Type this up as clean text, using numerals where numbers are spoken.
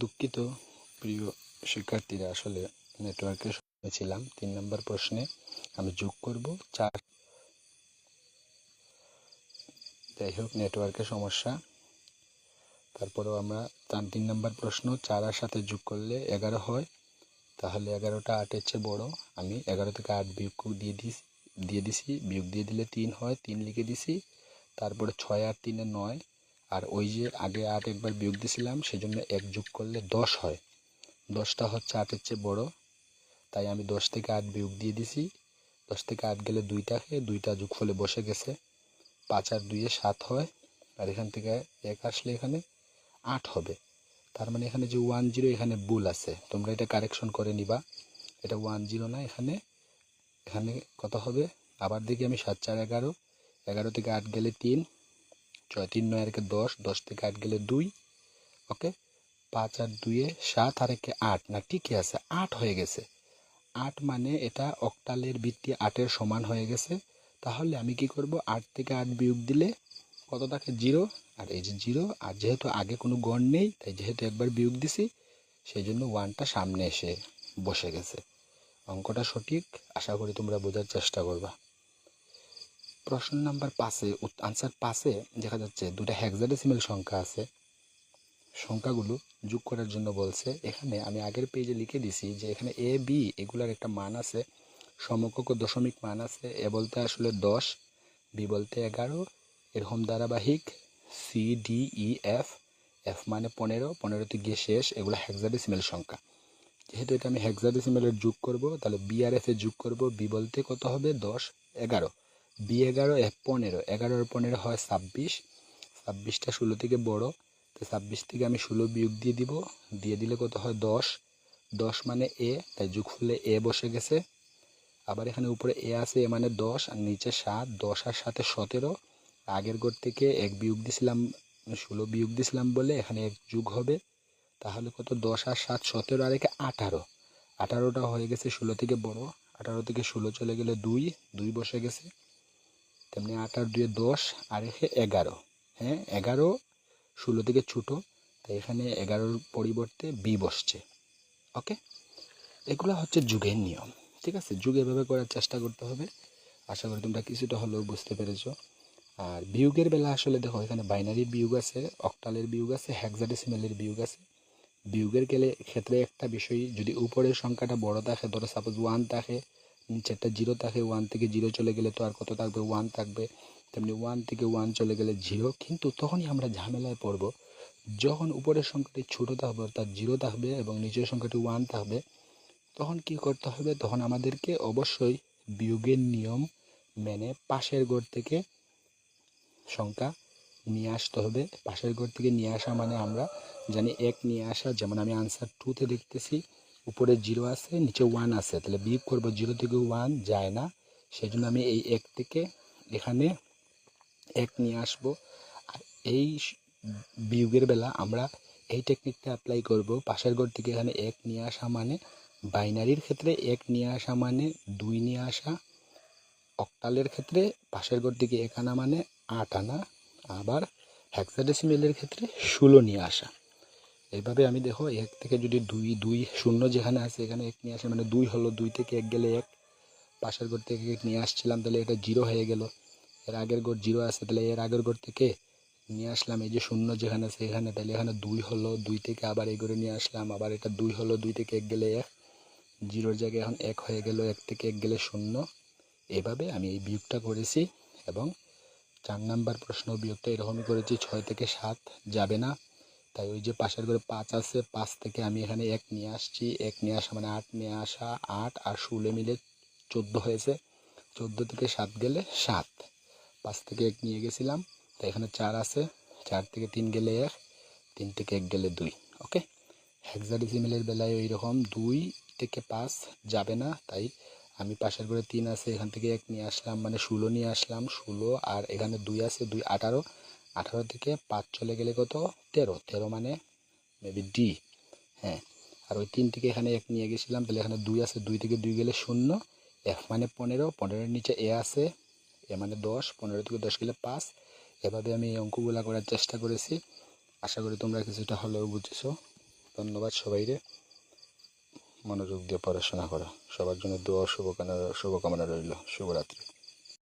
দুঃখিত প্রিয় শিক্ষার্থীরা, আসলে নেটওয়ার্কের সমস্যা ছিলাম। 3 নম্বর প্রশ্নে আমি যোগ করব 4। যাই হোক, নেটওয়ার্কের সমস্যা। তারপরেও আমরা 3 নম্বর প্রশ্ন 4 আর সাথে যোগ করলে 11 হয়, তাহলে 11টা 8-এর চেয়ে বড়। আমি 11 থেকে 8 বিয়োগ দিয়ে দিছি, বিয়োগ দিয়ে দিলে 3 হয়, 3 লিখে দিছি। তারপরে 6 আর 3-এ 9, আর ওই যে আগে 8 একবার বিয়োগ দিছিলাম, সেজন্য 1 যোগ করলে 10 হয়। 10টা হচ্ছে 8-এর চেয়ে বড়, তাই আমি 10 থেকে 8 বিয়োগ দিয়ে দিছি। 10 থেকে 8 গেলে 2 থাকে, 2টা যোগফলে বসে গেছে। 5 আর 2-এ 7 হয়, আর এখান থেকে 1 আসলে এখানে 8 হবে। তার মানে এখানে যে 10 এখানে ভুল আছে, তোমরা এটা কারেকশন করে নিবা। এটা 10 না, এখানে কত হবে? আবার দেখি আমি। 7 4 11, 11 থেকে 8 গেলে 3, 6 3 9 আর 10, 10 থেকে 8 গেলে 2। ওকে, 5 আর 2-এ 7 আর 1-এ 8, না ঠিকই আছে, 8 হয়ে গেছে। 8 মানে এটা অক্টালের ভিত্তি 8-এর সমান হয়ে গেছে। তাহলে আমি কি করব? 8 থেকে 8 বিয়োগ দিলে কত থাকে? 0। আর এই যে 0, আর যেহেতু আগে কোনো গড় নেই, তাই যেহেতু একবার বিয়োগ দিছি, সেই জন্য 1টা সামনে এসে বসে গেছে। অঙ্কটা সঠিক, আশা করি তোমরা বোঝার চেষ্টা করবা। প্রশ্ন নাম্বার 5-এ, আনসার 5-এ দেখা যাচ্ছে দুটো হেক্সাডেসিমাল সংখ্যা আছে। সংখ্যাগুলো যোগ করার জন্য বলছে। এখানে আমি আগের পেজে লিখে দিছি যে এখানে এ বি এগুলার একটা মান আছে, সমকক্ষ দশমিক মান আছে। এ বলতে আসলে 10, বি বলতে 11, এরকম ধারাবাহিক C D E F, F মানে 15, 15তে গিয়ে শেষ। এগুলো হেক্সাডেসিমাল সংখ্যা। যেহেতু এটা আমি হেক্সাডেসিমালের যোগ করব, তাহলে বি আর এফ এ যোগ করব। বি বলতে কত হবে? 10 11, বি 11, এফ 15, 11 আর 15 হয় 26। 26টা 16 থেকে বড়, তো 26 থেকে আমি 16 বিয়োগ দিয়ে দিব। দিয়ে দিলে কত হয়? 10। 10 মানে এ, তাই যোগফলে এ বসে গেছে। আবার এখানে উপরে এ আছে, এ মানে 10, আর নিচে 7। 10 আর 7-এ 17। আগের ঘর থেকে 1 বিয়োগ দিছিলাম, 16 বিয়োগ দিছিলাম বলে এখানে 1 যোগ হবে। তাহলে কত? 10 আর 7 17, আর 1 18। 18টা হয়ে গেছে 16 থেকে বড়। 18 থেকে 16 চলে গেলে 2 বসে গেছে। তেমনি 8 আর 2-এ 10, আর 11। হ্যাঁ, 11 16 থেকে ছোট, তাই এখানে 11-র পরিবর্তে বি বসছে। ওকে, এগুলো হচ্ছে যুগের নিয়ম। ঠিক আছে, যুগ এভাবে করার চেষ্টা করতে হবে। আশা করি তোমরা কিছুটা হলেও বুঝতে পেরেছো। আর বিয়োগের বেলা আসলে দেখো, এখানে বাইনারি বিয়োগ আছে, অক্টালের বিয়োগ আছে, হেক্সাডেসিমালের বিয়োগ আছে। বিয়োগের ক্ষেত্রে একটা বিষয়, যদি উপরের সংখ্যাটা বড় থাকে, ধরো সাপোজ 1 থাকে, নিচেরটা 0 থাকে, 1 থেকে 0 চলে গেলে তো আর কত থাকবে? 1 থাকবে। তেমনি 1 থেকে 1 চলে গেলে 0। কিন্তু তখনই আমরা ঝামেলায় পড়ব, যখন উপরের সংখ্যাটি ছোট থাকবে, অর্থাৎ 0 থাকবে, এবং নিচের সংখ্যাটি 1 থাকবে। তখন কি করতে হবে? তখন আমাদেরকে অবশ্যই বিয়োগের নিয়ম মেনে পাশের ঘর থেকে সংখ্যা নিয়ে আসতে হবে। পাশের ঘর থেকে নিয়ে আসা মানে আমরা জানি 1 নিয়ে আসা। যেমন আমি আনসার 2-তে দেখতেছি উপরে 0 আছে, নিচে 1 আছে, তাহলে বিয়োগ করব। 0 থেকে 1 যায় না, সেই জন্য আমি এই 1 থেকে এখানে 1 নিয়ে আসব। আর এই বিয়োগের বেলা আমরা এই টেকনিকটা অ্যাপ্লাই করব। পাশের ঘর থেকে এখানে 1 নিয়ে আসা মানে, বাইনারির ক্ষেত্রে 1 নিয়ে আসা মানে 2 নিয়ে আসা। অক্টালের ক্ষেত্রে পাশের ঘর থেকে 1 আনা মানে 8 আনা। আবার হেক্সাডেসিমেলের ক্ষেত্রে 16 নিয়ে আসা। এইভাবে আমি দেখো, 1 থেকে যদি 2 0 যেখানে আছে এখানে 1 নিয়ে আসে মানে 2 হলো। 2 থেকে 1 গেলে 1। পাশের ঘর থেকে 1 নিয়ে আসছিলাম, তাহলে এটা 0 হয়ে গেল। এর আগের ঘর 0 আছে, তাহলে এর আগের ঘর থেকে নিয়ে আসলাম এই যে 0 যেখানে আছে এখানে, তাহলে এখানে 2 হলো। 2 থেকে আবার এই ঘরে নিয়ে আসলাম, আবার এটা 2 হলো। 2 থেকে 1 গেলে 1, 0-র জায়গায় এখন 1 হয়ে গেল। 1 থেকে 1 গেলে 0। এভাবে আমি এই বিয়োগটা করেছি। এবং 4 নাম্বার প্রশ্ন বিয়োগটা এরকমই করেছি। 6 থেকে 7 যাবে না, তাই ওই যে পাশের ঘরে 5 আছে, 5 থেকে আমি এখানে 1 নিয়ে আসছি। 1 নিয়ে আসা মানে 8 নিয়ে আসা। 8 আর 16 মিলে 14 হয়েছে। 14 থেকে 7 গেলে 7। 5 থেকে 1 নিয়ে গেছিলাম, তাই এখানে 4 আছে। 4 থেকে 3 গেলে 1, 3 থেকে 1 গেলে 2। ওকে, হেক্সাডেসিমেলের বেলায় ওই রকম 2 থেকে 5 যাবে না, তাই আমি পাশের ঘরে 3 আছে, এখান থেকে 1 নিয়ে আসলাম মানে 16 নিয়ে আসলাম। 16 আর এখানে 2 আছে, 2 18। 18 থেকে 5 চলে গেলে কত? 13। 13 মানে মেবি ডি। হ্যাঁ, আর ওই 3 থেকে এখানে 1 নিয়ে গেছিলাম, তাহলে এখানে 2 আছে। 2 থেকে 2 গেলে 0। এফ মানে 15, 15-এর নিচে এ আছে, এ মানে 10। 15 থেকে 10 গেলে 5। এভাবে আমি এই অঙ্কগুলো করার চেষ্টা করেছি। আশা করি তোমরা কিছুটা হলেও বুঝেছো। ধন্যবাদ সবাইরে, মনোযোগ দিয়ে পড়াশোনা করা। সবার জন্য দোয়া শুভকামনা রইল। শুভরাত্রি।